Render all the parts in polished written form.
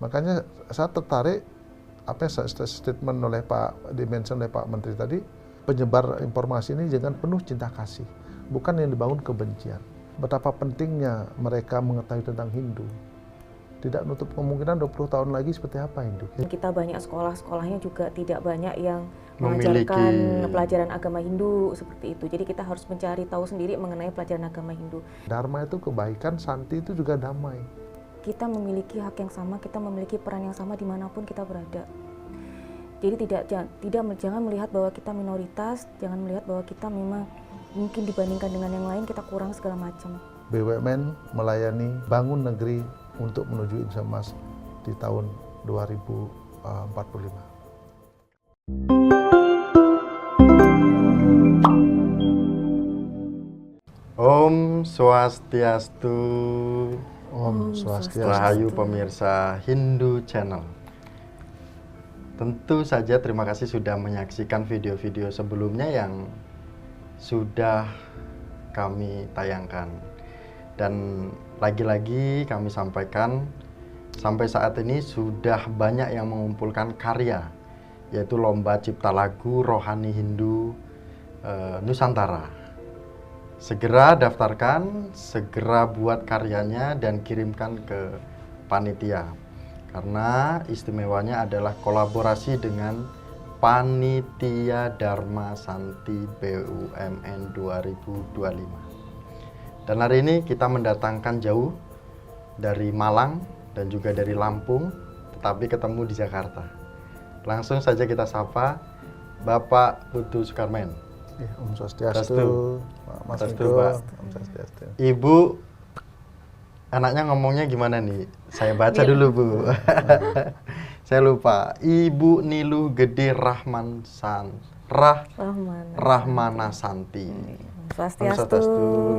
Makanya saya tertarik apa yang statement dimention oleh Pak Menteri tadi, penyebar informasi ini dengan penuh cinta kasih, bukan yang dibangun kebencian. Betapa pentingnya mereka mengetahui tentang Hindu. Tidak nutup kemungkinan 20 tahun lagi seperti apa Hindu. Kita banyak sekolah-sekolahnya juga tidak banyak yang Memiliki mengajarkan pelajaran agama Hindu seperti itu. Jadi kita harus mencari tahu sendiri mengenai pelajaran agama Hindu. Dharma itu kebaikan, Santi itu juga damai. Kita memiliki hak yang sama, kita memiliki peran yang sama dimanapun kita berada. Jadi jangan melihat bahwa kita minoritas, jangan melihat bahwa kita memang mungkin dibandingkan dengan yang lain kita kurang segala macam. BUMN melayani bangun negeri untuk menuju Indonesia Emas di tahun 2045. Om Swastiastu. Om Swastiastu. Rahayu pemirsa Hindu Channel. Tentu saja terima kasih sudah menyaksikan video-video sebelumnya yang sudah kami tayangkan. Dan lagi-lagi kami sampaikan, sampai saat ini sudah banyak yang mengumpulkan karya, yaitu Lomba Cipta Lagu Rohani Hindu Nusantara. Segera daftarkan, segera buat karyanya dan kirimkan ke panitia. Karena istimewanya adalah kolaborasi dengan Panitia Dharma Santi BUMN 2025. Dan hari ini kita mendatangkan jauh dari Malang dan juga dari Lampung, tetapi ketemu di Jakarta. Langsung saja kita sapa Bapak Putu Sukarmen. Om Swastiastu, Mas Niko, Om Swastiastu. Ibu, anaknya ngomongnya gimana nih? Saya baca dulu, Bu. Saya lupa. Ibu Nilu Gede Rahmana Santi. Swastiastu.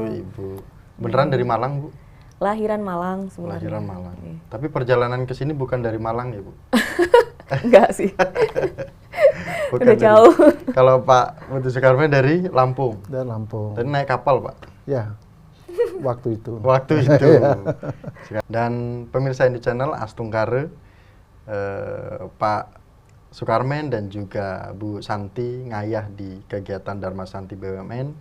Ibu. Beneran dari Malang, Bu? Lahiran Malang sebenarnya. Lahiran Malang. Tapi perjalanan ke sini bukan dari Malang ya, Bu? Enggak sih. Bukan udah jauh. Kalau Pak Putu Sukarmen dari Lampung. Dan Lampung. Tadi naik kapal, Pak? Ya, waktu itu. Waktu itu. Dan pemirsa Hindu Channel Astungkare, Pak Sukarmen dan juga Bu Santi ngayah di kegiatan Dharma Santi BUMN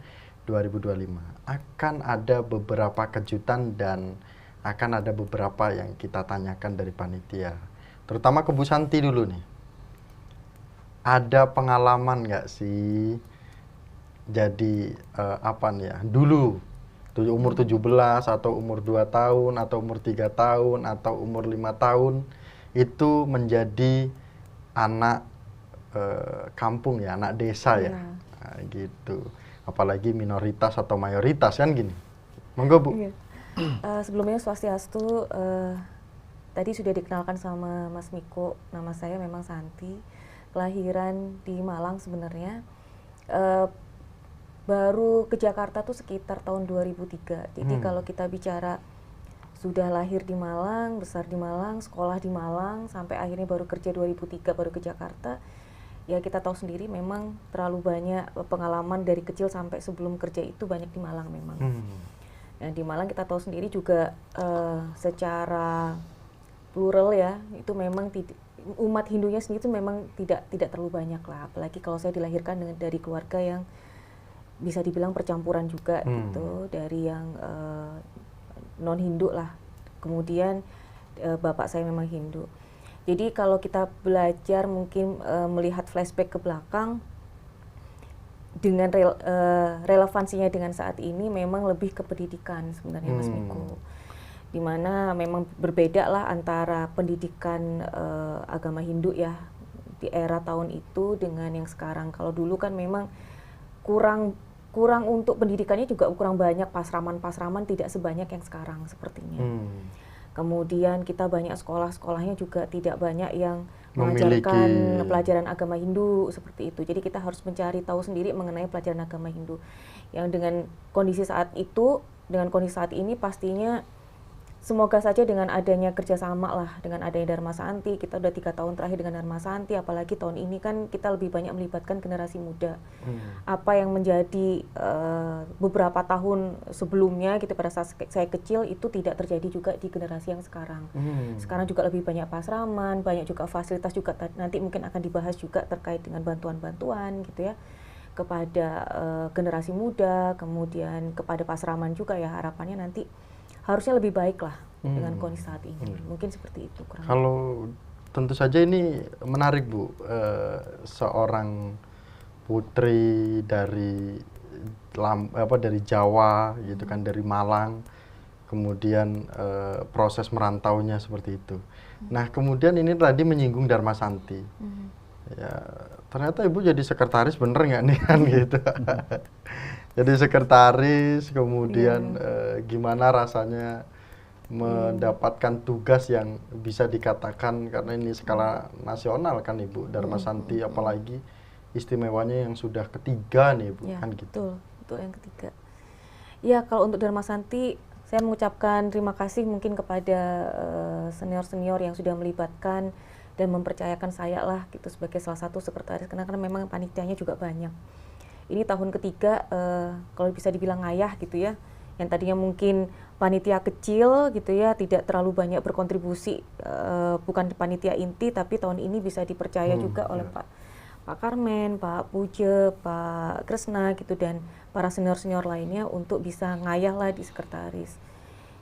2025. Akan ada beberapa kejutan dan akan ada beberapa yang kita tanyakan dari panitia. Terutama ke Bu Santi dulu nih. Ada pengalaman nggak sih jadi apa nih ya, dulu umur 17 atau umur 2 tahun atau umur 3 tahun atau umur 5 tahun itu menjadi anak kampung ya, anak desa ya, nah, gitu. Apalagi minoritas atau mayoritas kan gini. Monggo, Bu. Iya. Sebelumnya Swastiastu, tadi sudah dikenalkan sama Mas Miko, nama saya memang Santi. Kelahiran di Malang sebenarnya, baru ke Jakarta tuh sekitar tahun 2003. Jadi kalau kita bicara sudah lahir di Malang, besar di Malang, sekolah di Malang, sampai akhirnya baru kerja 2003 baru ke Jakarta, ya kita tahu sendiri memang terlalu banyak pengalaman dari kecil sampai sebelum kerja itu banyak di Malang memang. Nah di Malang kita tahu sendiri juga secara plural ya, itu memang umat Hindunya sendiri itu memang tidak terlalu banyak lah, apalagi kalau saya dilahirkan dari keluarga yang bisa dibilang percampuran juga gitu, dari yang non Hindu lah, kemudian bapak saya memang Hindu. Jadi kalau kita belajar mungkin melihat flashback ke belakang dengan relevansinya dengan saat ini memang lebih ke pendidikan sebenarnya Mas Miko. Dimana memang berbeda lah antara pendidikan agama Hindu ya di era tahun itu dengan yang sekarang. Kalau dulu kan memang kurang untuk pendidikannya juga kurang banyak, pasraman tidak sebanyak yang sekarang sepertinya. Kemudian kita banyak sekolahnya juga tidak banyak yang mengajarkan pelajaran agama Hindu seperti itu. Jadi kita harus mencari tahu sendiri mengenai pelajaran agama Hindu. Yang dengan kondisi saat ini pastinya semoga saja dengan adanya kerjasama lah, dengan adanya Dharma Santi, kita udah 3 tahun terakhir dengan Dharma Santi, apalagi tahun ini kan kita lebih banyak melibatkan generasi muda. Apa yang menjadi beberapa tahun sebelumnya gitu pada saat saya kecil itu tidak terjadi juga di generasi yang sekarang. Sekarang juga lebih banyak pasraman, banyak juga fasilitas juga nanti mungkin akan dibahas juga terkait dengan bantuan-bantuan gitu ya kepada generasi muda, kemudian kepada pasraman juga ya, harapannya nanti harusnya lebih baik lah dengan kondisi saat ini. Mungkin seperti itu. Kalau tentu saja ini menarik Bu, seorang putri dari dari Jawa gitu kan, dari Malang, kemudian proses merantaunya seperti itu. Nah kemudian ini tadi menyinggung Dharma Santi. Ya ternyata Ibu jadi sekretaris bener nggak nih kan gitu. Jadi sekretaris, kemudian gimana rasanya mendapatkan tugas yang bisa dikatakan, karena ini skala nasional kan Ibu, Dharma Santi, apalagi istimewanya yang sudah ketiga nih Ibu, ya, kan gitu. Betul yang ketiga. Ya kalau untuk Dharma Santi, saya mengucapkan terima kasih mungkin kepada senior-senior yang sudah melibatkan dan mempercayakan saya lah gitu sebagai salah satu sekretaris, karena memang panitianya juga banyak. Ini tahun ketiga, kalau bisa dibilang ngayah gitu ya, yang tadinya mungkin panitia kecil gitu ya, tidak terlalu banyak berkontribusi, bukan panitia inti, tapi tahun ini bisa dipercaya juga oleh Pak Karmen, Pak Puja, Pak Kresna gitu, dan para senior-senior lainnya untuk bisa ngayah lah di sekretaris.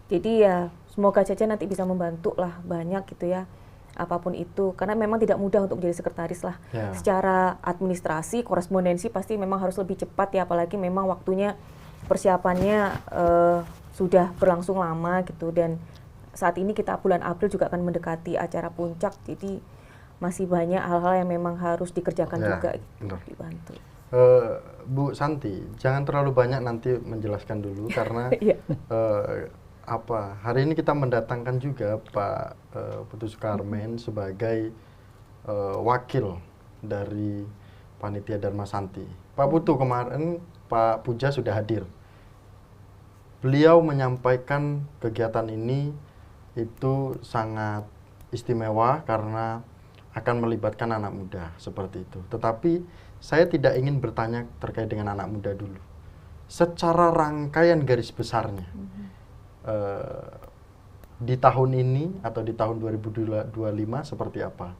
Jadi ya semoga saja nanti bisa membantu lah banyak gitu ya, apapun itu, karena memang tidak mudah untuk menjadi sekretaris lah. Secara administrasi, korespondensi pasti memang harus lebih cepat ya, apalagi memang waktunya persiapannya sudah berlangsung lama gitu, dan saat ini kita bulan April juga akan mendekati acara puncak, jadi masih banyak hal-hal yang memang harus dikerjakan juga gitu, dibantu. Bu Santi, jangan terlalu banyak nanti menjelaskan dulu karena hari ini kita mendatangkan juga Pak Putu Sukarmen sebagai wakil dari panitia Dharma Santi. Pak Putu, kemarin Pak Puja sudah hadir. Beliau menyampaikan kegiatan ini itu sangat istimewa karena akan melibatkan anak muda seperti itu. Tetapi saya tidak ingin bertanya terkait dengan anak muda dulu. Secara rangkaian garis besarnya, di tahun ini atau di tahun 2025 seperti apa?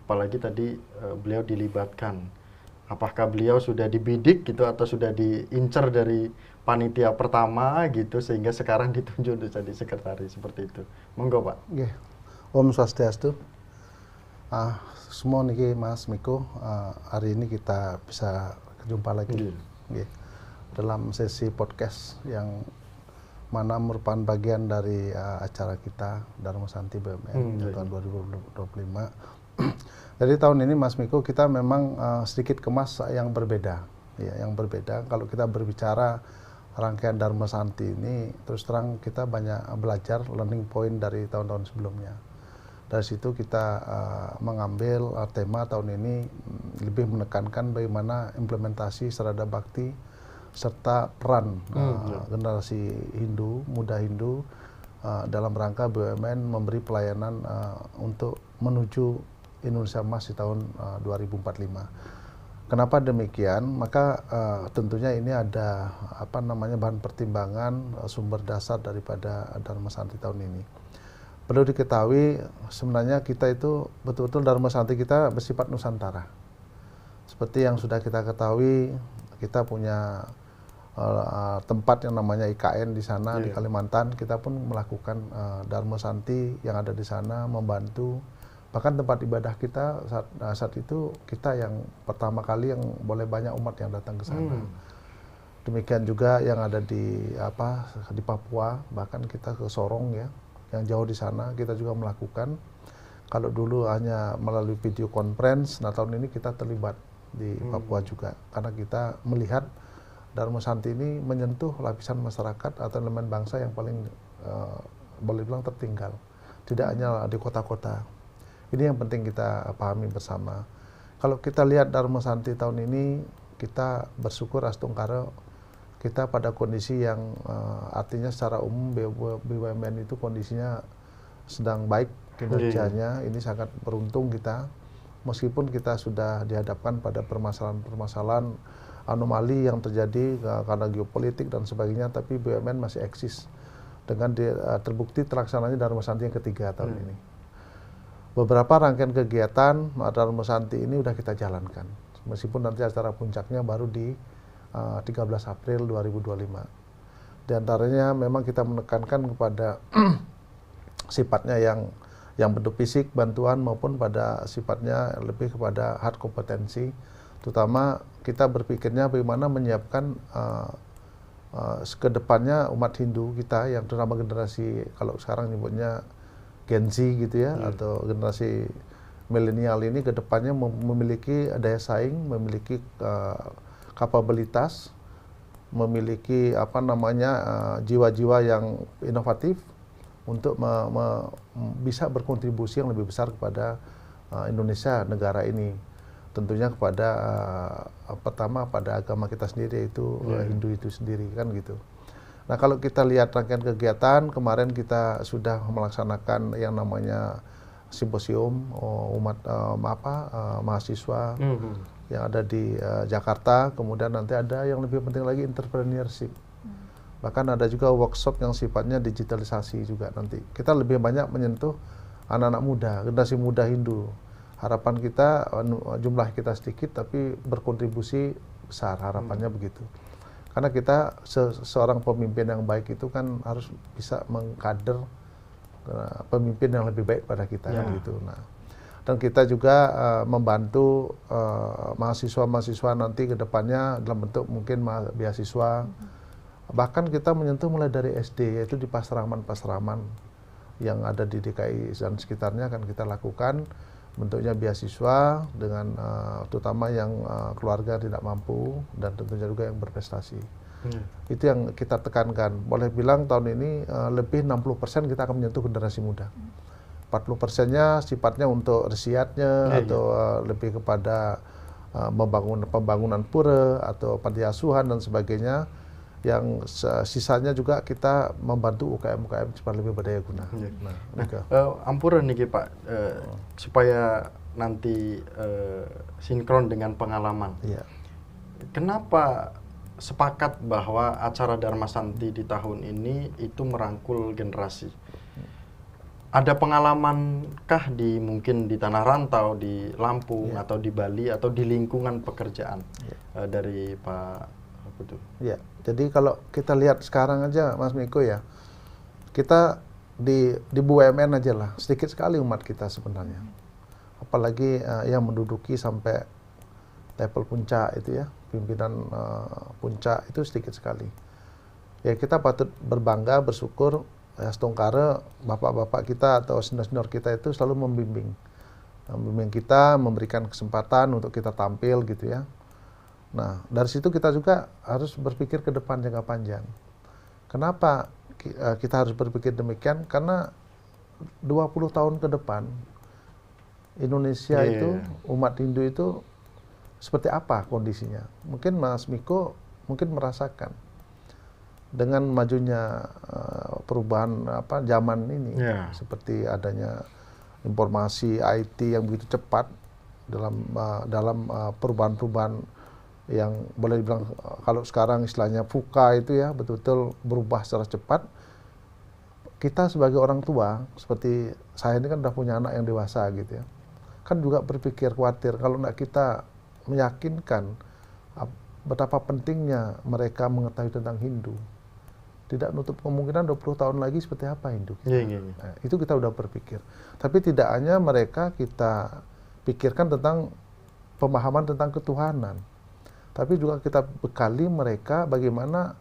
Apalagi tadi beliau dilibatkan. Apakah beliau sudah dibidik gitu atau sudah diincar dari panitia pertama gitu sehingga sekarang ditunjuk untuk jadi sekretaris seperti itu? Monggo Pak. Nggih. Om Swastiastu. Semua niki Mas Miko, hari ini kita bisa berjumpa lagi dalam sesi podcast yang mana merupakan bagian dari acara kita Dharma Santi BUMN tahun 2025. Jadi tahun ini Mas Miko kita memang sedikit kemas yang berbeda, ya, yang berbeda. Kalau kita berbicara rangkaian Dharma Santi ini, terus terang kita banyak belajar learning point dari tahun-tahun sebelumnya. Dari situ kita mengambil tema tahun ini lebih menekankan bagaimana implementasi Sarada Bhakti serta peran generasi Hindu, muda Hindu dalam rangka BUMN memberi pelayanan untuk menuju Indonesia Emas di tahun 2045. Kenapa demikian? Maka tentunya ini ada bahan pertimbangan sumber dasar daripada Dharma Santi tahun ini. Perlu diketahui sebenarnya kita itu betul-betul Dharma Santi kita bersifat Nusantara. Seperti yang sudah kita ketahui, kita punya tempat yang namanya IKN di sana di Kalimantan. Kita pun melakukan Dharma Santi yang ada di sana, membantu. Bahkan tempat ibadah kita saat itu kita yang pertama kali yang boleh banyak umat yang datang ke sana. Demikian juga yang ada di Papua, bahkan kita ke Sorong ya, yang jauh di sana kita juga melakukan. Kalau dulu hanya melalui video conference, nah tahun ini kita terlibat di Papua juga, karena kita melihat Dharma Santi ini menyentuh lapisan masyarakat atau elemen bangsa yang paling boleh bilang tertinggal, tidak hanya di kota-kota. Ini yang penting kita pahami bersama. Kalau kita lihat Dharma Santi tahun ini, kita bersyukur Astungkara kita pada kondisi yang artinya secara umum BUMN itu kondisinya sedang baik kinerjanya. Ini sangat beruntung kita, meskipun kita sudah dihadapkan pada permasalahan-permasalahan anomali yang terjadi karena geopolitik dan sebagainya, tapi BUMN masih eksis dengan terbukti terlaksananya Dharma Santi yang ketiga tahun ini. Beberapa rangkaian kegiatan Dharma Santi ini sudah kita jalankan, meskipun nanti acara puncaknya baru di 13 April 2025. Di antaranya memang kita menekankan kepada sifatnya yang bentuk fisik bantuan maupun pada sifatnya lebih kepada hard kompetensi, terutama kita berpikirnya bagaimana menyiapkan ke depannya umat Hindu kita yang terutama generasi, kalau sekarang nyebutnya Gen Z gitu ya, atau generasi milenial ini ke depannya memiliki daya saing, memiliki kapabilitas, memiliki jiwa-jiwa yang inovatif untuk bisa berkontribusi yang lebih besar kepada Indonesia, negara ini. Tentunya kepada pertama pada agama kita sendiri, yaitu Hindu itu sendiri, kan gitu. Nah, kalau kita lihat rangkaian kegiatan, kemarin kita sudah melaksanakan yang namanya simposium mahasiswa yang ada di Jakarta. Kemudian nanti ada yang lebih penting lagi, entrepreneurship. Bahkan ada juga workshop yang sifatnya digitalisasi juga nanti. Kita lebih banyak menyentuh anak-anak muda, generasi muda Hindu. Harapan kita jumlah kita sedikit tapi berkontribusi besar, harapannya begitu. Karena kita seorang pemimpin yang baik itu kan harus bisa mengkader pemimpin yang lebih baik pada kita, kan gitu. Nah, dan kita juga membantu mahasiswa-mahasiswa nanti ke depannya dalam bentuk mungkin beasiswa. Bahkan kita menyentuh mulai dari SD, yaitu di pasraman-pasraman yang ada di DKI dan sekitarnya akan kita lakukan bentuknya beasiswa dengan terutama yang keluarga tidak mampu dan tentunya juga yang berprestasi. Itu yang kita tekankan. Boleh bilang tahun ini lebih 60% kita akan menyentuh generasi muda. 40%-nya sifatnya untuk risetnya atau lebih kepada pembangunan pura atau panti asuhan dan sebagainya. Yang sisanya juga kita membantu UKM-UKM supaya lebih berdaya guna. Ampura nih Pak, supaya nanti sinkron dengan pengalaman. Kenapa sepakat bahwa acara Dharma Santi di tahun ini itu merangkul generasi? Ada pengalaman-kah mungkin di tanah rantau, di Lampung atau di Bali atau di lingkungan pekerjaan dari Pak Putu? Ya, jadi kalau kita lihat sekarang aja Mas Miko ya, kita di BUMN aja lah, sedikit sekali umat kita sebenarnya. Apalagi yang menduduki sampai level puncak itu ya, pimpinan puncak itu sedikit sekali. Ya kita patut berbangga, bersyukur ya, setungkara bapak-bapak kita atau senior-senior kita itu selalu membimbing kita, memberikan kesempatan untuk kita tampil gitu ya. Nah, dari situ kita juga harus berpikir ke depan jangka panjang. Kenapa kita harus berpikir demikian? Karena 20 tahun ke depan Indonesia itu, umat Hindu itu seperti apa kondisinya? Mungkin Mas Miko mungkin merasakan dengan majunya perubahan zaman ini, seperti adanya informasi IT yang begitu cepat dalam perubahan-perubahan yang boleh dibilang kalau sekarang istilahnya VUCA itu ya, betul-betul berubah secara cepat. Kita sebagai orang tua, seperti saya ini kan udah punya anak yang dewasa gitu ya, kan juga berpikir khawatir kalau nggak kita meyakinkan betapa pentingnya mereka mengetahui tentang Hindu. Tidak nutup kemungkinan 20 tahun lagi seperti apa Hindu. Nah, itu kita udah berpikir. Tapi tidak hanya mereka kita pikirkan tentang pemahaman tentang ketuhanan, tapi juga kita bekali mereka bagaimana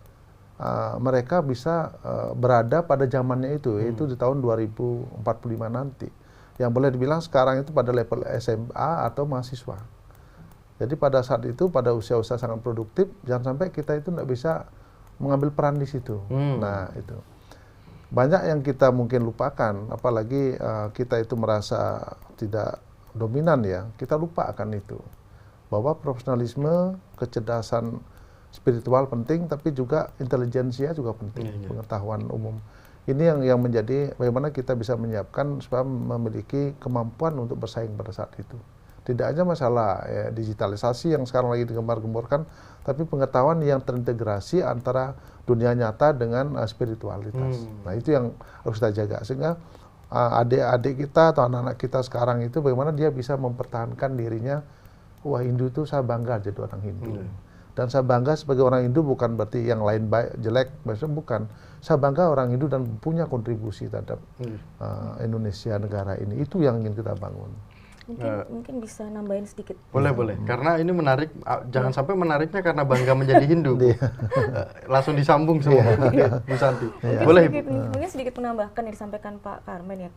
mereka bisa berada pada zamannya itu, yaitu di tahun 2045 nanti. Yang boleh dibilang sekarang itu pada level SMA atau mahasiswa. Jadi pada saat itu, pada usia-usia sangat produktif, jangan sampai kita itu tidak bisa mengambil peran di situ. Nah itu. Banyak yang kita mungkin lupakan, apalagi kita itu merasa tidak dominan ya, kita lupa akan itu. Bahwa profesionalisme, kecerdasan spiritual penting, tapi juga intelijensia juga penting, pengetahuan umum. Ini yang menjadi bagaimana kita bisa menyiapkan supaya memiliki kemampuan untuk bersaing pada saat itu. Tidak aja masalah digitalisasi yang sekarang lagi digembar-gemborkan, tapi pengetahuan yang terintegrasi antara dunia nyata dengan spiritualitas. Nah itu yang harus kita jaga, sehingga adik-adik kita atau anak-anak kita sekarang itu bagaimana dia bisa mempertahankan dirinya. Wah, Hindu itu saya bangga jadi orang Hindu. Dan saya bangga sebagai orang Hindu bukan berarti yang lain baik, jelek, maksudnya bukan. Saya bangga orang Hindu dan punya kontribusi terhadap Indonesia, negara ini. Itu yang ingin kita bangun. Mungkin bisa nambahin sedikit. Boleh. Karena ini menarik, jangan sampai menariknya karena bangga menjadi Hindu. Langsung disambung semua, Bu Santi. Boleh. Mungkin sedikit menambahkan yang disampaikan Pak Karmen ya.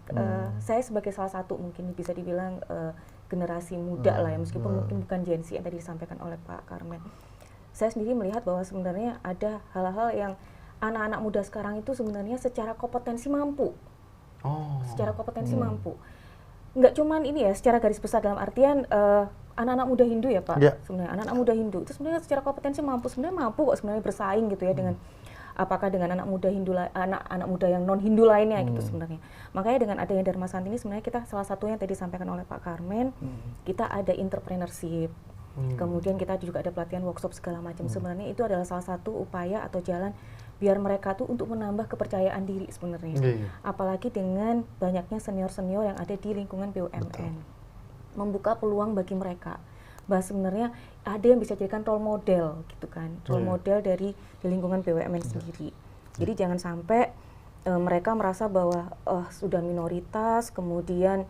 Saya sebagai salah satu mungkin bisa dibilang generasi muda lah ya, meskipun mungkin bukan Gen Z yang tadi disampaikan oleh Pak Karmen. Saya sendiri melihat bahwa sebenarnya ada hal-hal yang anak-anak muda sekarang itu sebenarnya secara kompetensi mampu. Secara kompetensi mampu. Nggak cuman ini ya, secara garis besar dalam artian anak-anak muda Hindu ya Pak, sebenarnya anak-anak muda Hindu itu sebenarnya secara kompetensi sebenarnya mampu kok sebenarnya bersaing gitu ya dengan apakah dengan anak muda Hindu anak muda yang non Hindu lainnya gitu sebenarnya. Makanya dengan adanya Dharma Santi ini sebenarnya kita salah satu yang tadi disampaikan oleh Pak Karmen, kita ada entrepreneurship, kemudian kita juga ada pelatihan workshop segala macam. Sebenarnya itu adalah salah satu upaya atau jalan biar mereka tuh untuk menambah kepercayaan diri sebenarnya. Apalagi dengan banyaknya senior-senior yang ada di lingkungan BUMN. Membuka peluang bagi mereka. Bahwa sebenarnya ada yang bisa jadikan role model gitu kan. Role model dari di lingkungan BUMN sendiri. Jadi jangan sampai mereka merasa bahwa sudah minoritas, kemudian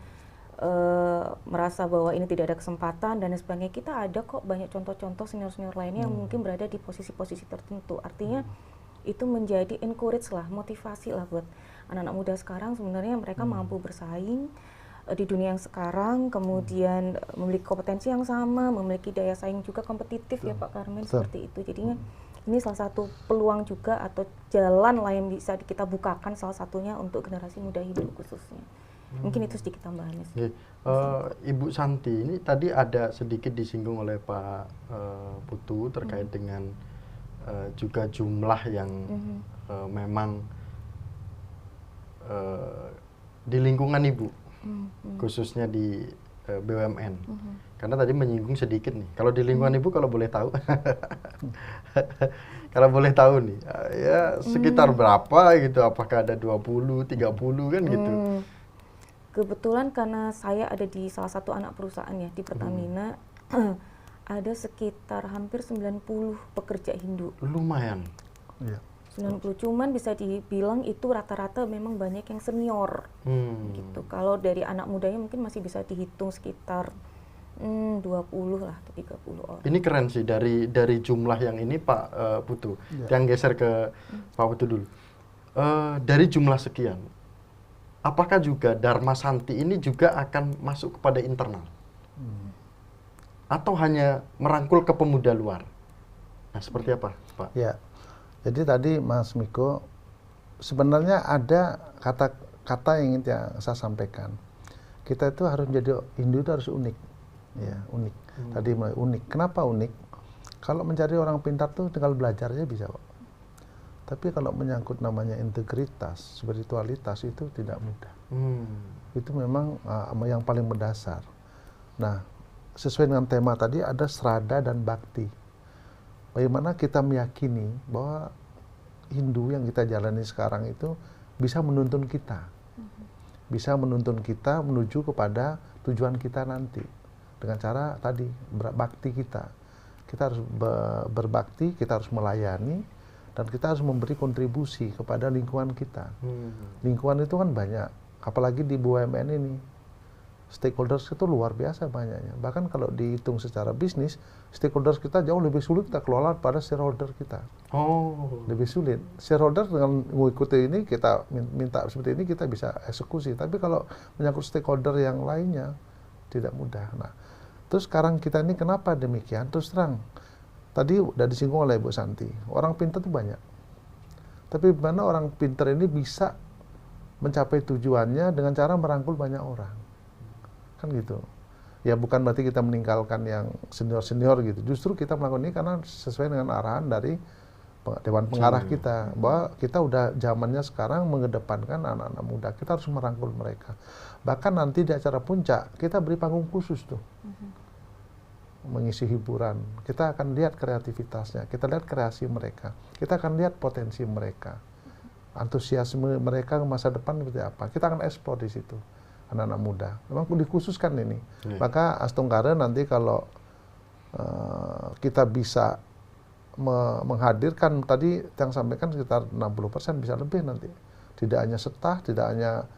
merasa bahwa ini tidak ada kesempatan dan sebagainya. Kita ada kok banyak contoh-contoh senior-senior lainnya yang mungkin berada di posisi-posisi tertentu. Artinya itu menjadi encourage lah, motivasi lah buat anak-anak muda sekarang. Sebenarnya mereka mampu bersaing di dunia yang sekarang, kemudian memiliki kompetensi yang sama, memiliki daya saing juga kompetitif ya Pak Karmen, seperti itu. Jadinya ini salah satu peluang juga atau jalan lah yang bisa kita bukakan salah satunya untuk generasi muda Hindu khususnya. Mungkin itu sedikit tambahannya. Ibu Santi, ini tadi ada sedikit disinggung oleh Pak Putu terkait dengan juga jumlah yang memang di lingkungan Ibu, khususnya di BUMN. Karena tadi menyinggung sedikit nih, kalau di lingkungan Ibu kalau boleh tahu, kalau boleh tahu nih, ya sekitar berapa gitu, apakah ada 20, 30 kan gitu? Kebetulan karena saya ada di salah satu anak perusahaan ya, di Pertamina, ada sekitar hampir 90 pekerja Hindu. Lumayan. 90, cuman bisa dibilang itu rata-rata memang banyak yang senior. Gitu. Kalau dari anak mudanya mungkin masih bisa dihitung sekitar 20 lah atau 30 orang. Ini keren sih dari jumlah yang ini Pak Putu. Yang geser ke Pak Putu dulu. Dari jumlah sekian, apakah juga Dharma Santi ini juga akan masuk kepada internal? Atau hanya merangkul ke pemuda luar? Nah, seperti apa, Pak? Ya, jadi tadi Mas Miko, sebenarnya ada kata yang ingin saya sampaikan. Kita itu harus menjadi Hindu itu harus unik, ya unik. Tadi unik. Kenapa unik? Kalau mencari orang pintar tuh tinggal belajar aja bisa kok. Tapi kalau menyangkut namanya integritas, spiritualitas itu tidak mudah. Itu memang yang paling mendasar. Nah, sesuai dengan tema tadi ada Srada dan Bhakti. Bagaimana kita meyakini bahwa Hindu yang kita jalani sekarang itu bisa menuntun kita. Bisa menuntun kita menuju kepada tujuan kita nanti. Dengan cara tadi, berbakti kita. Kita harus berbakti, kita harus melayani, dan kita harus memberi kontribusi kepada lingkungan kita. Lingkungan itu kan banyak, apalagi di BUMN ini. Stakeholders itu luar biasa banyaknya. Bahkan kalau dihitung secara bisnis, stakeholders kita jauh lebih sulit kita kelola pada shareholder kita. Lebih sulit. Shareholder dengan mengikuti ini, kita minta seperti ini, kita bisa eksekusi. Tapi kalau menyangkut stakeholder yang lainnya, tidak mudah. Nah, terus sekarang kita ini kenapa demikian? Terus terang, tadi udah disinggung oleh Bu Santi, orang pintar itu banyak. Tapi bagaimana orang pintar ini bisa mencapai tujuannya dengan cara merangkul banyak orang? Kan gitu. Ya bukan berarti kita meninggalkan yang senior-senior gitu. Justru kita melakukan ini karena sesuai dengan arahan dari Dewan Pengarah kita, bahwa kita udah zamannya sekarang mengedepankan anak-anak muda. Kita harus merangkul mereka. Bahkan nanti di acara puncak kita beri panggung khusus tuh, mengisi hiburan. Kita akan lihat kreativitasnya, kita lihat kreasi mereka, kita akan lihat potensi mereka, antusiasme mereka ke masa depan seperti apa. Kita akan ekspor di situ anak-anak muda. Memang dikhususkan ini. Maka Astungkara nanti kalau kita bisa menghadirkan tadi yang sampaikan sekitar 60% bisa lebih nanti. Tidak hanya setah, tidak hanya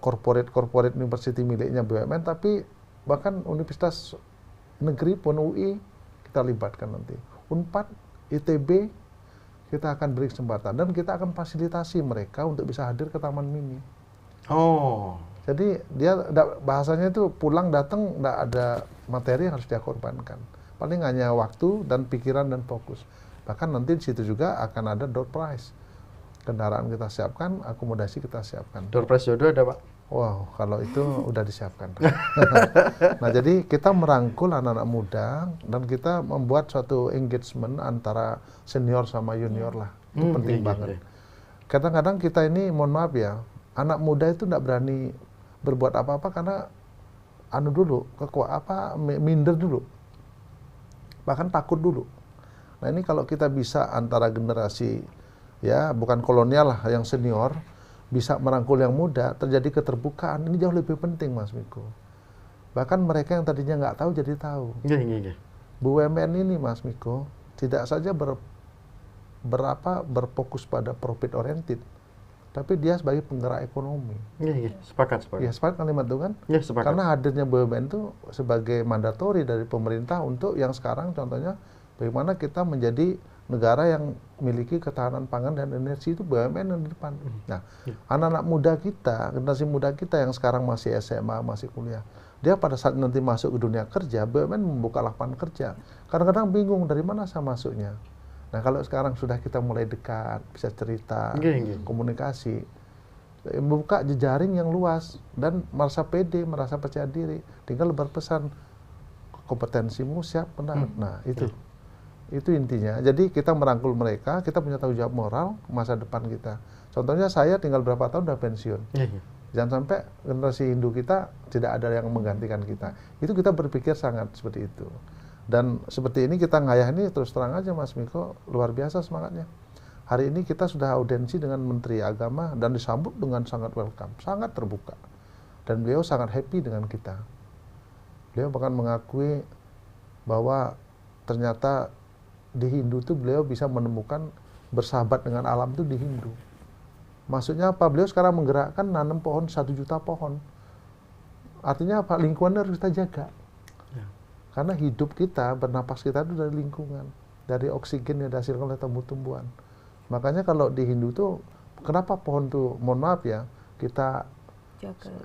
corporate university miliknya BUMN, tapi bahkan universitas negeri pun UI kita libatkan nanti. Unpad, ITB kita akan beri kesempatan dan kita akan fasilitasi mereka untuk bisa hadir ke Taman Mini. Oh. Jadi dia bahasanya itu pulang datang nggak ada materi yang harus dia korbankan. Paling hanya waktu dan pikiran dan fokus. Bahkan nanti di situ juga akan ada door prize. Kendaraan kita siapkan, akomodasi kita siapkan. Door prize jodoh ada, Pak? Wow, kalau itu udah disiapkan. Nah, jadi kita merangkul anak-anak muda dan kita membuat suatu engagement antara senior sama junior lah. Itu penting banget. Kadang-kadang kita ini, mohon maaf ya, anak muda itu tidak berani berbuat apa-apa karena minder dulu. Bahkan takut dulu. Nah, ini kalau kita bisa antara generasi ya, bukan kolonial lah, yang senior bisa merangkul yang muda, terjadi keterbukaan, ini jauh lebih penting, Mas Miko. Bahkan mereka yang tadinya nggak tahu jadi tahu. BUMN ini, Mas Miko, tidak saja berfokus pada profit oriented, tapi dia sebagai penggerak ekonomi. Sepakat. Ya, sepakat kalimat itu kan? Ya, sepakat. Karena hadirnya BUMN itu sebagai mandatori dari pemerintah untuk yang sekarang contohnya bagaimana kita menjadi negara yang memiliki ketahanan pangan dan energi, itu BUMN yang di depan. Nah, anak-anak muda kita, generasi muda kita yang sekarang masih SMA, masih kuliah, dia pada saat nanti masuk ke dunia kerja, BUMN membuka lapangan kerja. Kadang-kadang bingung dari mana saya masuknya. Nah, kalau sekarang sudah kita mulai dekat, bisa cerita, komunikasi, membuka jejaring yang luas dan merasa pede, merasa percaya diri, tinggal berpesan kompetensimu siap, benar. Nah, itu intinya. Jadi kita merangkul mereka, kita punya tanggung jawab moral masa depan kita. Contohnya saya tinggal berapa tahun udah pensiun. Jangan sampai generasi Hindu kita tidak ada yang menggantikan kita. Itu kita berpikir sangat seperti itu. Dan seperti ini kita ngayah ini terus terang aja, Mas Miko, luar biasa semangatnya. Hari ini kita sudah audiensi dengan Menteri Agama dan disambut dengan sangat welcome, sangat terbuka. Dan beliau sangat happy dengan kita. Beliau bahkan mengakui bahwa ternyata di Hindu itu beliau bisa menemukan bersahabat dengan alam itu di Hindu. Maksudnya apa? Beliau sekarang menggerakkan nanam pohon 1 juta pohon. Artinya apa? Lingkungan harus kita jaga. Karena hidup kita, bernapas kita itu dari lingkungan, dari oksigen yang dihasilkan oleh tumbuh-tumbuhan. Makanya kalau di Hindu tuh, kenapa pohon tuh, mohon maaf ya, kita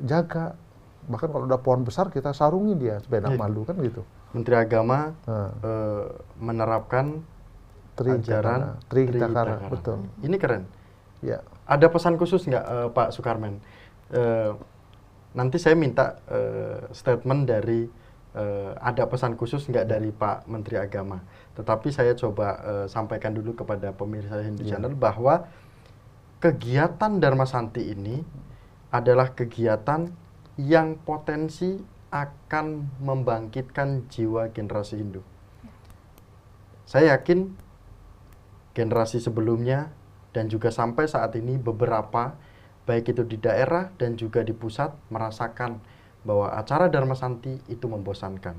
jaga. Bahkan kalau udah pohon besar, kita sarungi dia, supaya malu kan gitu. Menteri Agama menerapkan ajaran Trihitakara, betul. Ini keren. Ya. Ada pesan khusus nggak, Pak Sukarmen? Nanti saya minta statement dari ada pesan khusus nggak dari Pak Menteri Agama. Tetapi saya coba sampaikan dulu kepada pemirsa Hindu Channel bahwa kegiatan Dharma Santi ini adalah kegiatan yang potensi akan membangkitkan jiwa generasi Hindu. Saya yakin generasi sebelumnya dan juga sampai saat ini beberapa, baik itu di daerah dan juga di pusat, merasakan bahwa acara Dharma Santi itu membosankan.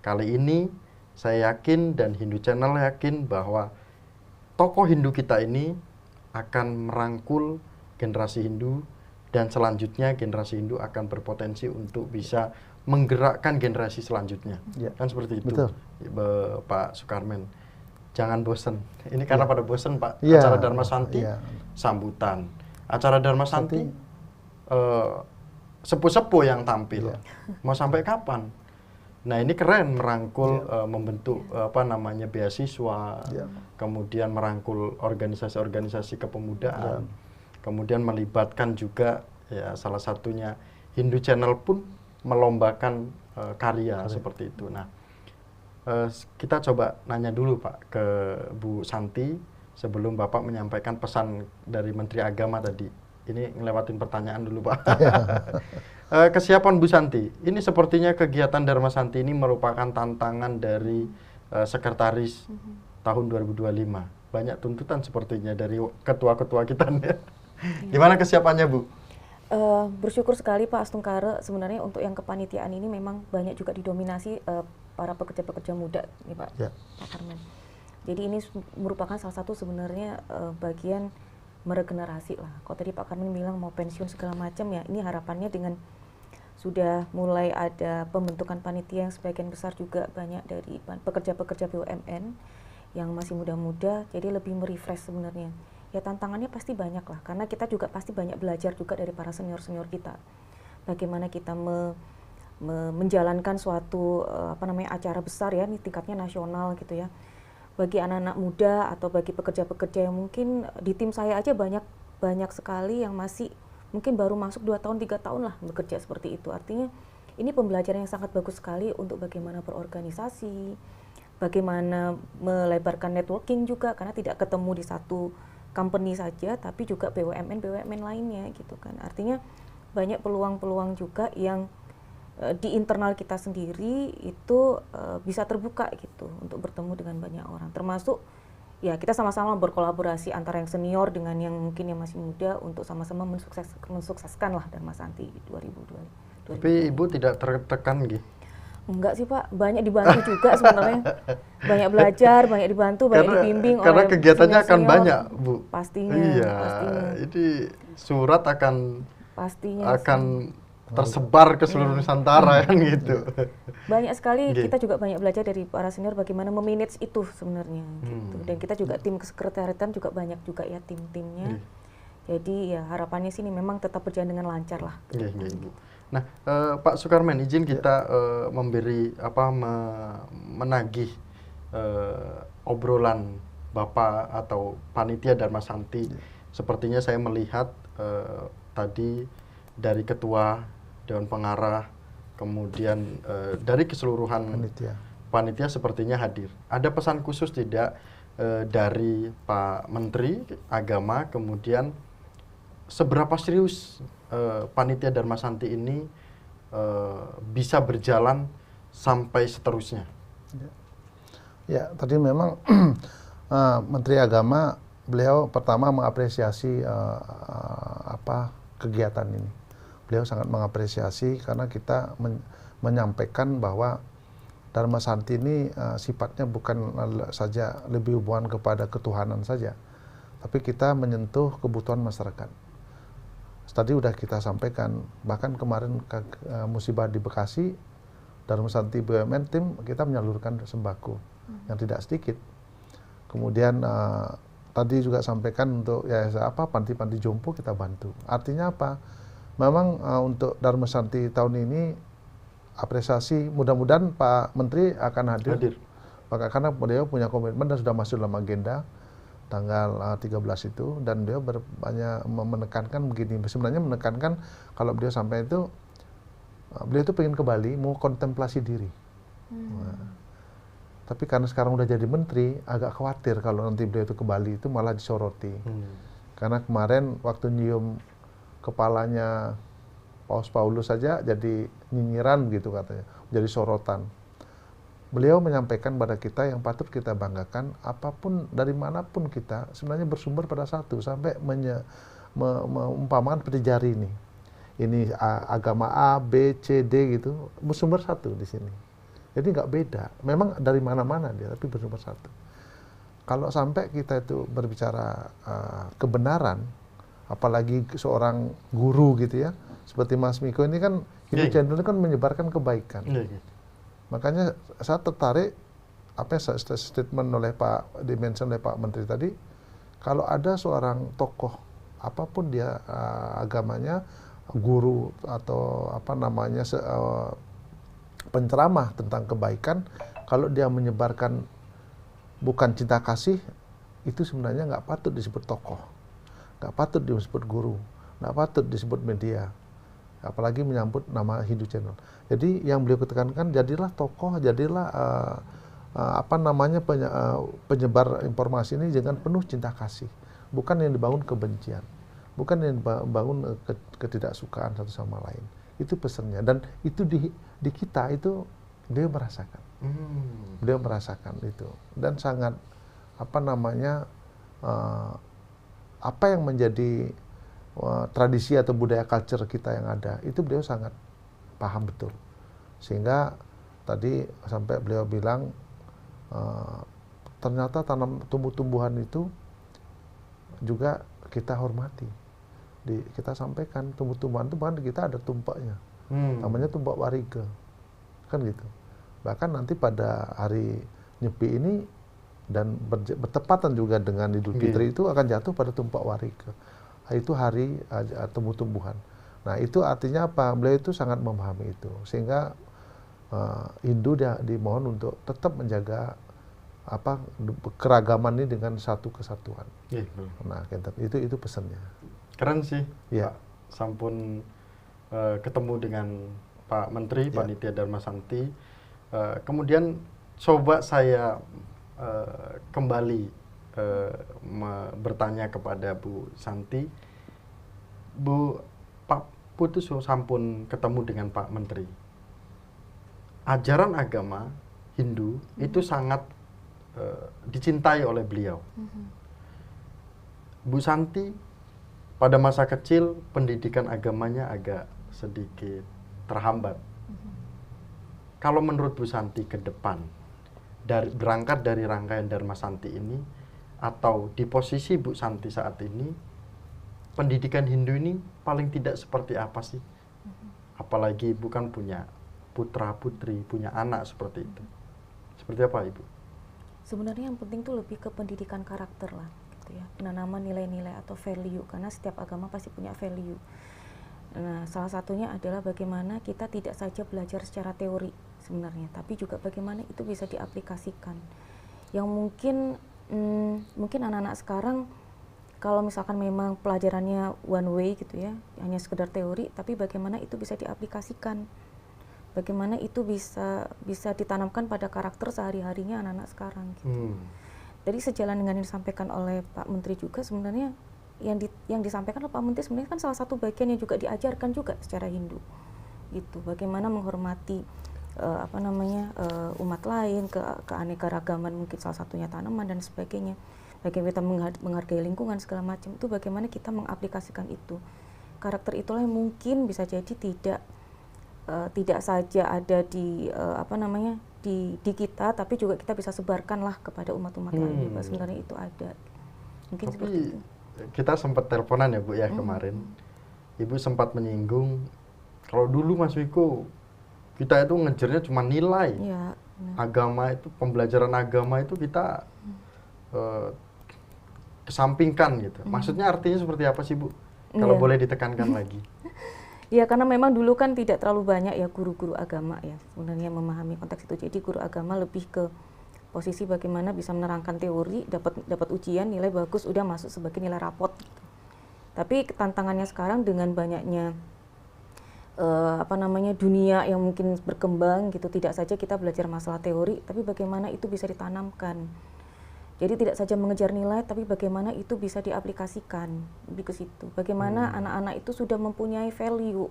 Kali ini saya yakin dan Hindu Channel yakin bahwa tokoh Hindu kita ini akan merangkul generasi Hindu dan selanjutnya generasi Hindu akan berpotensi untuk bisa menggerakkan generasi selanjutnya. Kan seperti itu. Betul. Pak Sukarmen. Jangan bosan. Ini karena pada bosan, Pak. Acara Dharma Santi sambutan. Acara Dharma Santi sepuh-sepuh yang tampil. Mau sampai kapan? Nah, ini keren merangkul membentuk beasiswa, kemudian merangkul organisasi-organisasi kepemudaan, kemudian melibatkan juga ya salah satunya Hindu Channel pun melombakan karya seperti itu. Nah, kita coba nanya dulu Pak ke Bu Santi sebelum Bapak menyampaikan pesan dari Menteri Agama tadi. Ini ngelewatin pertanyaan dulu Pak. Kesiapan Bu Santi, ini sepertinya kegiatan Dharma Santi ini merupakan tantangan dari sekretaris tahun 2025. Banyak tuntutan sepertinya dari ketua-ketua kita nih. Gimana kesiapannya Bu? Bersyukur sekali Pak Astungkare, sebenarnya untuk yang kepanitiaan ini memang banyak juga didominasi para pekerja-pekerja muda nih Pak, Pak Karmen. Jadi ini merupakan salah satu sebenarnya bagian meregenerasi lah. Kalau tadi Pak Karmen bilang mau pensiun segala macam ya, ini harapannya dengan sudah mulai ada pembentukan panitia yang sebagian besar juga banyak dari pekerja-pekerja BUMN yang masih muda-muda, jadi lebih merefresh sebenarnya. Ya tantangannya pasti banyak lah, karena kita juga pasti banyak belajar juga dari para senior-senior kita. Bagaimana kita menjalankan suatu acara besar ya, ini tingkatnya nasional gitu ya. Bagi anak-anak muda atau bagi pekerja-pekerja yang mungkin di tim saya aja banyak sekali yang masih mungkin baru masuk 2 tahun 3 tahun lah bekerja seperti itu. Artinya ini pembelajaran yang sangat bagus sekali untuk bagaimana berorganisasi, bagaimana melebarkan networking juga, karena tidak ketemu di satu company saja, tapi juga BUMN lainnya gitu kan. Artinya banyak peluang-peluang juga yang di internal kita sendiri itu bisa terbuka gitu untuk bertemu dengan banyak orang. Termasuk ya kita sama-sama berkolaborasi antara yang senior dengan yang mungkin yang masih muda untuk sama-sama mensukseskan lah Dharma Santi 2020. Tapi Ibu tidak tertekan gitu? Enggak sih Pak, banyak dibantu juga sebenarnya. Banyak belajar, banyak dibantu, banyak dibimbing karena oleh kegiatannya akan senior-senior. banyak, Bu. Pastinya. Iya, pastinya. ini surat akan Pastinya tersebar ke seluruh Nusantara kan gitu. Banyak sekali kita juga banyak belajar dari para senior bagaimana memanage itu sebenarnya gitu. Dan kita juga tim kesekretariatan juga banyak juga ya tim-timnya. Jadi ya harapannya sini memang tetap berjalan dengan lancar lah. Ibu. Nah, Pak Sukarmen, izin kita menagih obrolan Bapak atau panitia Dharma Santi. Sepertinya saya melihat tadi dari ketua Dewan Pengarah, kemudian dari keseluruhan panitia sepertinya hadir. Ada pesan khusus tidak dari Pak Menteri Agama, kemudian seberapa serius panitia Dharma Santi ini bisa berjalan sampai seterusnya? Ya, tadi memang Menteri Agama, beliau pertama mengapresiasi kegiatan ini. Beliau sangat mengapresiasi karena kita menyampaikan bahwa Dharma Santi ini sifatnya bukan saja lebih hubungan kepada ketuhanan saja, tapi kita menyentuh kebutuhan masyarakat. Tadi udah kita sampaikan, bahkan kemarin musibah di Bekasi, Dharma Santi BUMN tim kita menyalurkan sembako yang tidak sedikit. Kemudian tadi juga sampaikan untuk panti-panti jompo kita bantu. Artinya apa? Memang untuk Dharma Santi tahun ini apresiasi, mudah-mudahan Pak Menteri akan hadir. Karena beliau punya komitmen dan sudah masuk dalam agenda tanggal 13 itu, dan beliau banyak menekankan begini, sebenarnya menekankan kalau beliau sampai itu, beliau itu pengen ke Bali, mau kontemplasi diri. Nah, tapi karena sekarang udah jadi menteri, agak khawatir kalau nanti beliau itu ke Bali itu malah disoroti. Karena kemarin waktu nyium kepalanya Paus Paulus saja jadi nyinyiran gitu katanya, jadi sorotan. Beliau menyampaikan pada kita yang patut kita banggakan, apapun dari manapun kita sebenarnya bersumber pada satu, sampai mengumpamakan seperti jari ini. Ini agama A, B, C, D gitu, bersumber satu di sini. Jadi nggak beda, memang dari mana-mana dia, tapi bersumber satu. Kalau sampai kita itu berbicara kebenaran, apalagi seorang guru gitu ya, seperti Mas Miko ini kan, ini channel kan menyebarkan kebaikan. Makanya saya tertarik apa yang statement oleh dimention oleh Pak Menteri tadi, kalau ada seorang tokoh apapun dia agamanya, guru atau penceramah tentang kebaikan, kalau dia menyebarkan bukan cinta kasih, itu sebenarnya nggak patut disebut tokoh, nggak patut disebut guru, nggak patut disebut media. apalagi menyambut nama Hindu Channel. Jadi yang beliau tekankan, jadilah tokoh, jadilah penyebar informasi ini dengan penuh cinta kasih, bukan yang dibangun kebencian, bukan yang dibangun ketidaksukaan satu sama lain. Itu pesannya, dan itu di kita itu beliau merasakan. Beliau merasakan itu, dan sangat apa yang menjadi tradisi atau budaya culture kita yang ada, itu beliau sangat paham betul. Sehingga tadi sampai beliau bilang ternyata tumbuh-tumbuhan itu juga kita hormati. Kita sampaikan tumbuh-tumbuhan itu bahkan kita ada tumpaknya, namanya tumpak warige, kan gitu. Bahkan nanti pada hari Nyepi ini dan bertepatan juga dengan Idul Fitri itu akan jatuh pada tumpak warige. Itu hari tumbuh-tumbuhan. Nah itu artinya apa? Beliau itu sangat memahami itu, sehingga Hindu dimohon untuk tetap menjaga keragaman ini dengan satu kesatuan. Nah itu pesannya. Keren sih, ya. Pak. Sampun ketemu dengan Pak Menteri, Pak Nitya Dharma Santi. Kemudian coba saya kembali bertanya kepada Bu Santi. Pak Putus sampun ketemu dengan Pak Menteri. Ajaran agama Hindu itu sangat dicintai oleh beliau. Bu Santi pada masa kecil pendidikan agamanya agak sedikit terhambat. Kalau menurut Bu Santi ke depan, berangkat dari rangkaian Dharma Santi ini, atau di posisi Bu Santi saat ini, pendidikan Hindu ini paling tidak seperti apa sih? Apalagi Ibu kan punya putra putri, punya anak seperti itu. Seperti apa Ibu? Sebenarnya yang penting tuh lebih ke pendidikan karakter lah, gitu ya. Penanaman nilai-nilai atau value, karena setiap agama pasti punya value. Nah, salah satunya adalah bagaimana kita tidak saja belajar secara teori sebenarnya, tapi juga bagaimana itu bisa diaplikasikan. Yang mungkin anak-anak sekarang kalau misalkan memang pelajarannya one way gitu ya, hanya sekedar teori, tapi bagaimana itu bisa diaplikasikan, bagaimana itu bisa ditanamkan pada karakter sehari-harinya anak-anak sekarang gitu. Jadi sejalan dengan yang disampaikan oleh Pak Menteri juga, sebenarnya yang disampaikan oleh Pak Menteri sebenarnya kan salah satu bagian yang juga diajarkan juga secara Hindu gitu, bagaimana menghormati umat lain, keanekaragaman, mungkin salah satunya tanaman dan sebagainya, bagaimana kita menghargai lingkungan segala macam, itu bagaimana kita mengaplikasikan itu. Karakter itulah yang mungkin bisa jadi tidak saja ada di di kita, tapi juga kita bisa sebarkanlah kepada umat-umat lain juga, sebenarnya itu ada. Mungkin tapi seperti itu. Kita sempat teleponan ya Bu ya kemarin. Ibu sempat menyinggung kalau dulu Mas Wiko kita itu ngejarnya cuma nilai. Ya, agama itu, pembelajaran agama itu kita kesampingkan gitu. Maksudnya artinya seperti apa sih Bu? Kalau boleh ditekankan lagi. Ya, karena memang dulu kan tidak terlalu banyak ya guru-guru agama ya sebenarnya memahami konteks itu. Jadi guru agama lebih ke posisi bagaimana bisa menerangkan teori, dapat ujian, nilai bagus, udah masuk sebagai nilai rapot gitu. Tapi tantangannya sekarang dengan banyaknya dunia yang mungkin berkembang gitu, tidak saja kita belajar masalah teori, tapi bagaimana itu bisa ditanamkan. Jadi tidak saja mengejar nilai, tapi bagaimana itu bisa diaplikasikan, lebih ke situ. Bagaimana anak-anak itu sudah mempunyai value,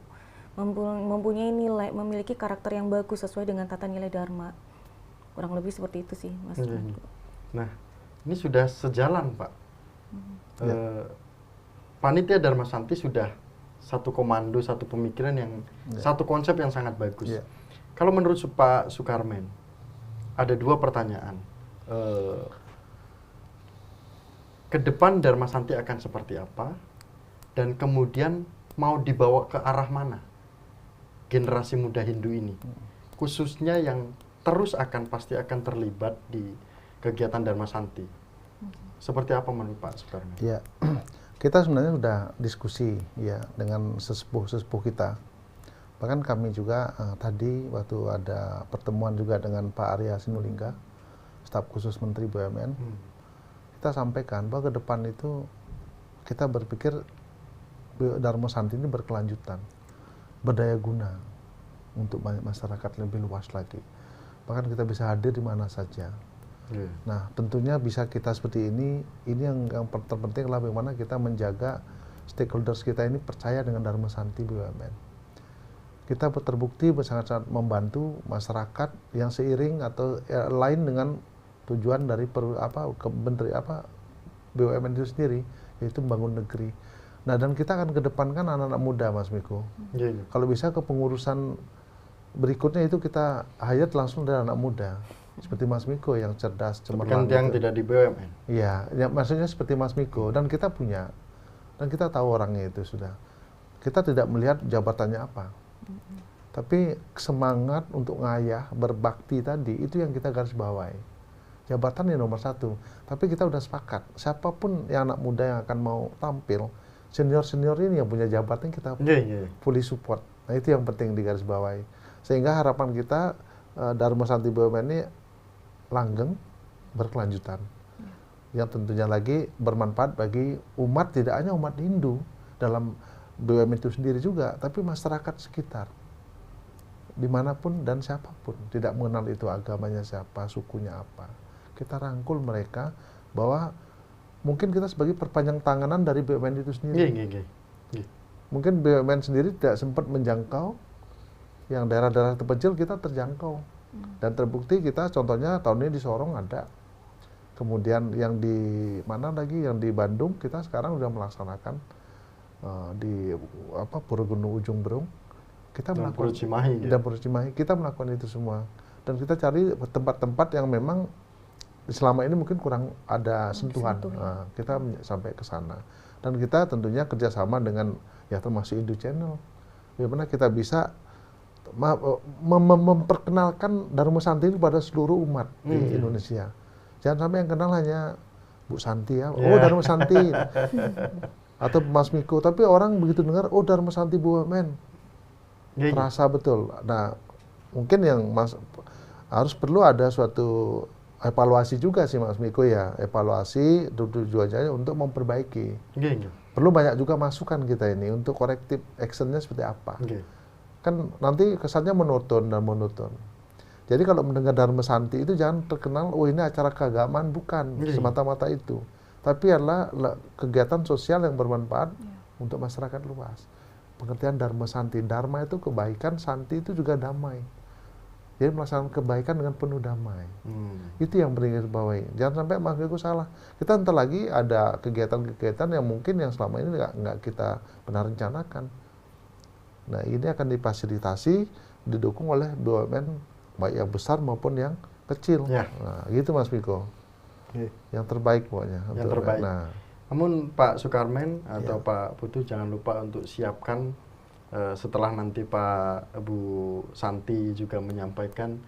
mempunyai nilai, memiliki karakter yang bagus sesuai dengan tata nilai Dharma. Kurang lebih seperti itu sih, Mas. Nah, ini sudah sejalan, Pak. Panitia Dharma Santi sudah satu komando, satu pemikiran yang, satu konsep yang sangat bagus. Kalau menurut Pak Sukarmen, ada dua pertanyaan. Ke depan Dharma Santi akan seperti apa, dan kemudian mau dibawa ke arah mana generasi muda Hindu ini, khususnya yang terus pasti akan terlibat di kegiatan Dharma Santi. Seperti apa menurut Pak Sukarmen? Ya, kita sebenarnya sudah diskusi ya dengan sesepuh kita. Bahkan kami juga tadi waktu ada pertemuan juga dengan Pak Arya Sinulinga, staf khusus Menteri BUMN, kita sampaikan bahwa ke depan itu kita berpikir Dharma Santi ini berkelanjutan. berdaya guna untuk masyarakat lebih luas lagi. Bahkan kita bisa hadir di mana saja. Nah, tentunya bisa kita seperti ini yang terpenting adalah bagaimana kita menjaga stakeholders kita ini percaya dengan Dharma Santi BUMN. Kita terbukti sangat-sangat membantu masyarakat yang seiring atau lain dengan tujuan dari BUMN itu sendiri, yaitu membangun negeri. Nah, dan kita akan kedepankan anak-anak muda, Mas Miko. Kalau bisa kepengurusan berikutnya itu kita hayat langsung dari anak muda. Seperti Mas Miko yang cerdas, cemerlang. Kan yang tidak di BUMN. Iya, ya, maksudnya seperti Mas Miko, dan kita punya, dan kita tahu orangnya itu sudah. Kita tidak melihat jabatannya apa, tapi semangat untuk ngayah, berbakti tadi, itu yang kita garis bawahi. Jabatan yang nomor satu, tapi kita udah sepakat, siapapun yang anak muda yang akan mau tampil, senior-senior ini yang punya jabatan kita fully support. Nah, itu yang penting digaris bawahi. Sehingga harapan kita Dharma Santi BUMN ini langgeng, berkelanjutan, yang tentunya lagi bermanfaat bagi umat, tidak hanya umat Hindu dalam BUMN itu sendiri juga, tapi masyarakat sekitar, dimanapun dan siapapun, tidak mengenal itu agamanya siapa, sukunya apa. Kita rangkul mereka bahwa mungkin kita sebagai perpanjang tanganan dari BUMN itu sendiri. Mungkin BUMN sendiri tidak sempat menjangkau yang daerah-daerah terpencil, kita terjangkau. Dan terbukti kita contohnya tahun ini di Sorong ada, kemudian yang di mana lagi, yang di Bandung kita sekarang sudah melaksanakan di Purwogenuk Ujung Berung, kita melakukan dan Cimahi, kita melakukan itu semua, dan kita cari tempat-tempat yang memang selama ini mungkin kurang ada sentuhan. Nah, kita sampai ke sana, dan kita tentunya kerjasama dengan ya termasuk Indo Channel, bagaimana kita bisa memperkenalkan Dharma Santi kepada seluruh umat di Indonesia. Jangan sampai yang kenal hanya Bu Santi ya, oh Dharma Santi, atau Mas Miko, tapi orang begitu dengar, oh Dharma Santi BUMN, terasa betul. Nah, mungkin yang harus perlu ada suatu evaluasi juga sih Mas Miko ya, evaluasi tujuannya untuk memperbaiki. Perlu banyak juga masukan kita ini untuk corrective actionnya seperti apa. Kan nanti kesannya monoton dan monoton. Jadi kalau mendengar Dharma Santi itu jangan terkenal, oh ini acara keagamaan, bukan semata-mata itu. Tapi adalah kegiatan sosial yang bermanfaat untuk masyarakat luas. Pengertian Dharma Santi, Dharma itu kebaikan, Santi itu juga damai. Jadi melaksanakan kebaikan dengan penuh damai. Itu yang penting dibawahi. Jangan sampai Mas Miko salah. Kita ntar lagi ada kegiatan-kegiatan yang mungkin yang selama ini nggak kita benar rencanakan. Nah, ini akan difasilitasi, didukung oleh BUMN baik yang besar maupun yang kecil. Nah, gitu Mas Miko. Yang terbaik pokoknya. Yang terbaik. Nah, namun Pak Sukarmen atau Pak Putu jangan lupa untuk siapkan setelah nanti Pak Bu Santi juga menyampaikan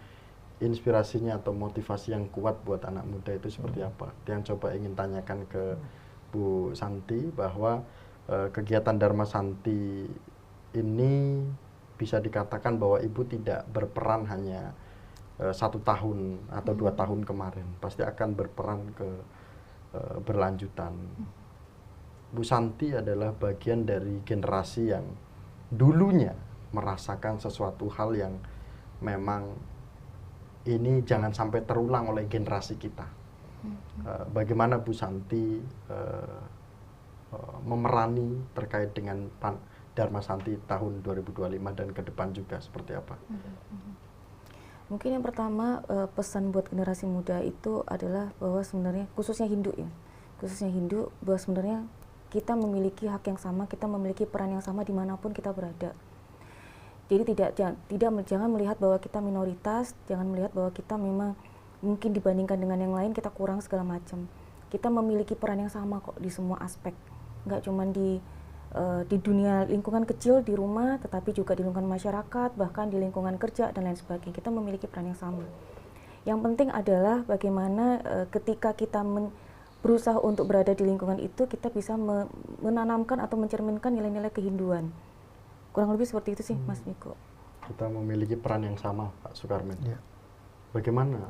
inspirasinya atau motivasi yang kuat buat anak muda itu seperti apa. Yang coba ingin tanyakan ke Bu Santi bahwa kegiatan Dharma Santi ini bisa dikatakan bahwa Ibu tidak berperan hanya 1 tahun atau 2 tahun kemarin, pasti akan berperan ke berlanjutan. Bu Santi adalah bagian dari generasi yang dulunya merasakan sesuatu hal yang memang ini jangan sampai terulang oleh generasi kita. Bagaimana Bu Santi memerani terkait dengan Dharma Santi tahun 2025 dan ke depan juga seperti apa? Mungkin yang pertama pesan buat generasi muda itu adalah bahwa sebenarnya khususnya Hindu ya, bahwa sebenarnya kita memiliki hak yang sama, kita memiliki peran yang sama dimanapun kita berada. Jadi jangan melihat bahwa kita minoritas, jangan melihat bahwa kita memang mungkin dibandingkan dengan yang lain kita kurang segala macam. Kita memiliki peran yang sama kok di semua aspek, nggak cuma di dunia lingkungan kecil di rumah, tetapi juga di lingkungan masyarakat, bahkan di lingkungan kerja dan lain sebagainya. Kita memiliki peran yang sama. Yang penting adalah bagaimana ketika kita berusaha untuk berada di lingkungan itu, kita bisa menanamkan atau mencerminkan nilai-nilai kehinduan. Kurang lebih seperti itu sih, Mas Miko. Kita memiliki peran yang sama, Pak Sukarmen. Bagaimana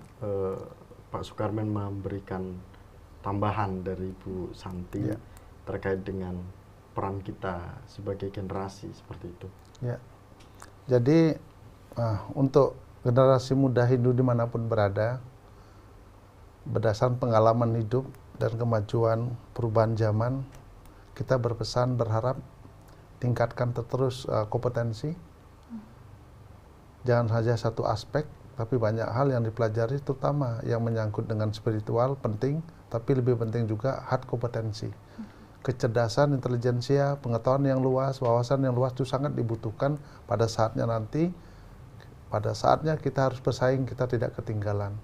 Pak Sukarmen memberikan tambahan dari Bu Santi terkait dengan peran kita sebagai generasi seperti itu? Jadi untuk generasi muda Hindu dimanapun berada, berdasarkan pengalaman hidup dan kemajuan perubahan zaman, kita berpesan berharap tingkatkan terus kompetensi. Jangan saja satu aspek, tapi banyak hal yang dipelajari, terutama yang menyangkut dengan spiritual penting, tapi lebih penting juga hard kompetensi. Kecerdasan, intelijensia, pengetahuan yang luas, wawasan yang luas itu sangat dibutuhkan pada saatnya nanti. Pada saatnya kita harus bersaing, kita tidak ketinggalan.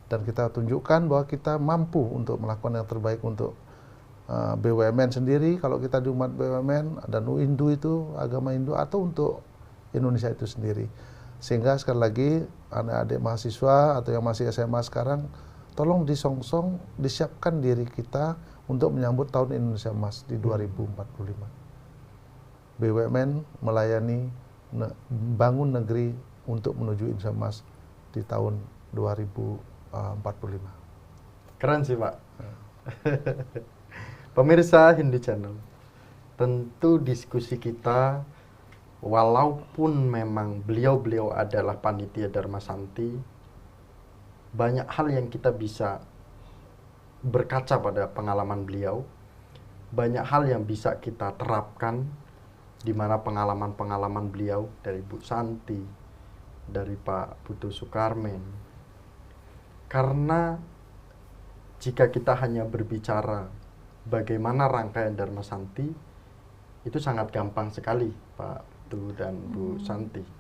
Dan kita tunjukkan bahwa kita mampu untuk melakukan yang terbaik untuk BUMN sendiri, kalau kita di umat BUMN, dan Hindu itu, agama Hindu, atau untuk Indonesia itu sendiri. Sehingga sekali lagi, adik-adik mahasiswa atau yang masih SMA sekarang, tolong disongsong, disiapkan diri kita untuk menyambut tahun Indonesia Emas di 2045. BUMN melayani bangun negeri untuk menuju Indonesia Emas di tahun 2045. Keren sih Pak. Pemirsa Hindu Channel, tentu diskusi kita, walaupun memang beliau-beliau adalah panitia Dharma Santi, banyak hal yang kita bisa berkaca pada pengalaman beliau, banyak hal yang bisa kita terapkan, di mana pengalaman-pengalaman beliau dari Bu Santi, dari Pak Putu Sukarmen. Karena jika kita hanya berbicara bagaimana rangkaian Dharma Santi, itu sangat gampang sekali Pak Putu dan Bu Santi.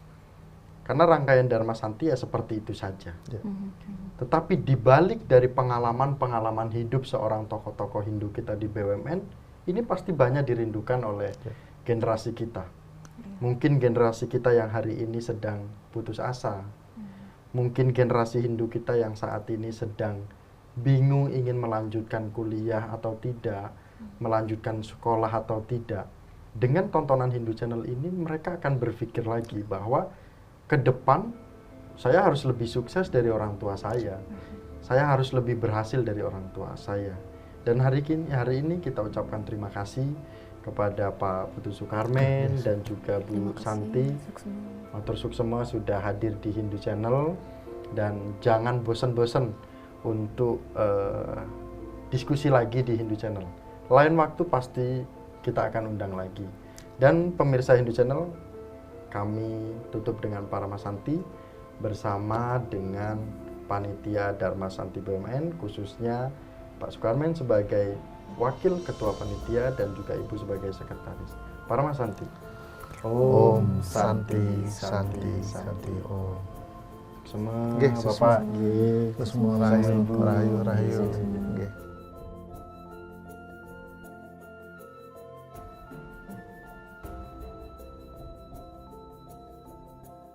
Karena rangkaian Dharma Santi ya seperti itu saja. Tetapi dibalik dari pengalaman-pengalaman hidup seorang tokoh-tokoh Hindu kita di BUMN, ini pasti banyak dirindukan oleh generasi kita. Mungkin generasi kita yang hari ini sedang putus asa. Mungkin generasi Hindu kita yang saat ini sedang bingung ingin melanjutkan kuliah atau tidak, melanjutkan sekolah atau tidak. Dengan tontonan Hindu Channel ini, mereka akan berpikir lagi bahwa ke depan saya harus lebih sukses dari orang tua saya harus lebih berhasil dari orang tua saya. Dan hari ini kita ucapkan terima kasih kepada Pak Putu Sukarmen dan juga Bu Santi. Matur suksema sudah hadir di Hindu Channel, dan jangan bosan-bosan untuk diskusi lagi di Hindu Channel. Lain waktu pasti kita akan undang lagi. Dan pemirsa Hindu Channel, kami tutup dengan para Mas Santi bersama dengan panitia Dharma Santi BUMN, khususnya Pak Sukarmen sebagai wakil ketua panitia dan juga Ibu sebagai sekretaris. Para Mas Santi. Om Santi, Santi, Santi, Om. Semua Nggih, Bapak, semua rahayu, rahayu.